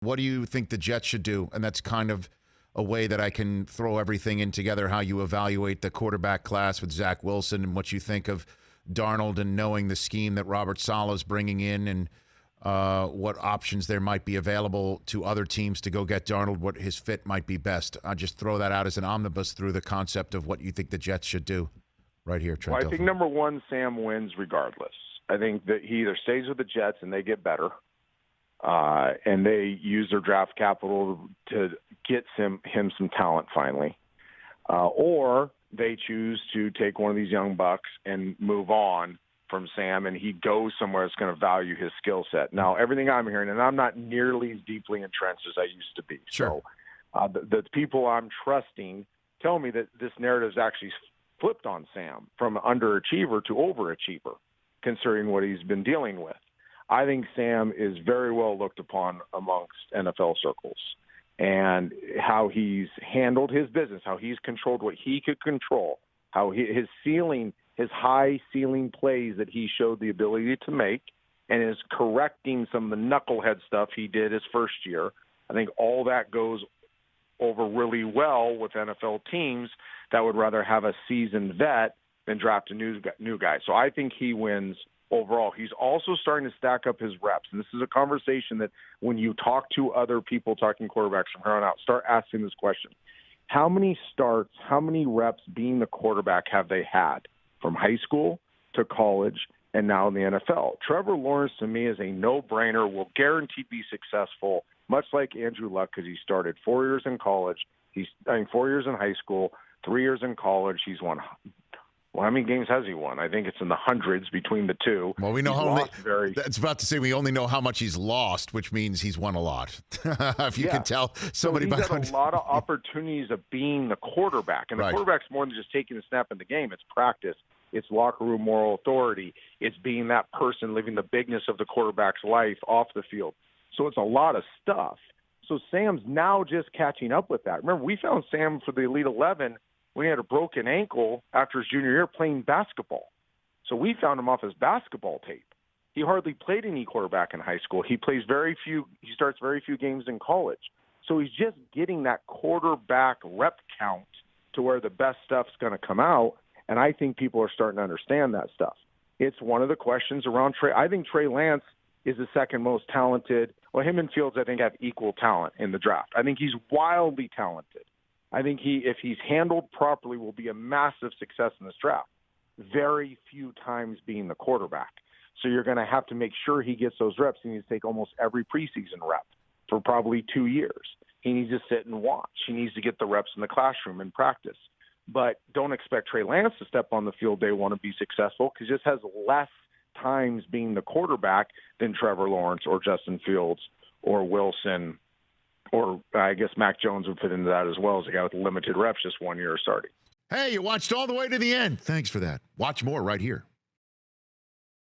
What do you think the Jets should do? And that's kind of a way that I can throw everything in together, how you evaluate the quarterback class with Zach Wilson and what you think of Darnold and knowing the scheme that Robert Saleh's bringing in and what options there might be available to other teams to go get Darnold, what his fit might be best. I'll just throw that out as an omnibus through the concept of what you think the Jets should do right here, Trent. Well, I think number one, Sam wins regardless. I think that he either stays with the Jets and they get better, and they use their draft capital to get him some talent finally, or they choose to take one of these young bucks and move on from Sam, and he goes somewhere that's going to value his skill set. Now, everything I'm hearing, and I'm not nearly as deeply entrenched as I used to be. Sure. So the people I'm trusting tell me that this narrative is actually flipped on Sam from underachiever to overachiever, considering what he's been dealing with. I think Sam is very well looked upon amongst NFL circles, and how he's handled his business, how he's controlled what he could control, how his high ceiling plays that he showed the ability to make, and is correcting some of the knucklehead stuff he did his first year. I think all that goes over really well with NFL teams that would rather have a seasoned vet than draft a new guy. So I think he wins overall. He's also starting to stack up his reps. And this is a conversation that when you talk to other people talking quarterbacks from here on out, start asking this question. How many starts, how many reps being the quarterback have they had from high school to college and now in the NFL? Trevor Lawrence, to me, is a no-brainer, will guaranteed be successful, much like Andrew Luck, because he started 4 years in college. 4 years in high school, 3 years in college. He's won. Well, how many games has he won? I think it's in the hundreds between the two. Well, we know that's about to say we only know how much he's lost, which means he's won a lot. If you can tell somebody. So he's had a lot of opportunities of being the quarterback. And the quarterback's more than just taking a snap in the game. It's practice. It's locker room moral authority. It's being that person living the bigness of the quarterback's life off the field. So it's a lot of stuff. So Sam's now just catching up with that. Remember, we found Sam for the Elite 11 when he had a broken ankle after his junior year playing basketball. So we found him off his basketball tape. He hardly played any quarterback in high school. He starts very few games in college. So he's just getting that quarterback rep count to where the best stuff's going to come out. And I think people are starting to understand that stuff. It's one of the questions around Trey. I think Trey Lance is the second most talented. Well, him and Fields, I think, have equal talent in the draft. I think he's wildly talented. I think if he's handled properly, will be a massive success in this draft. Very few times being the quarterback. So you're going to have to make sure he gets those reps. He needs to take almost every preseason rep for probably 2 years. He needs to sit and watch. He needs to get the reps in the classroom and practice. But don't expect Trey Lance to step on the field day one to be successful, because he just has less times being the quarterback than Trevor Lawrence or Justin Fields or Wilson, or I guess Mac Jones would fit into that as well as a guy with limited reps, just 1 year starting. Hey, you watched all the way to the end. Thanks for that. Watch more right here.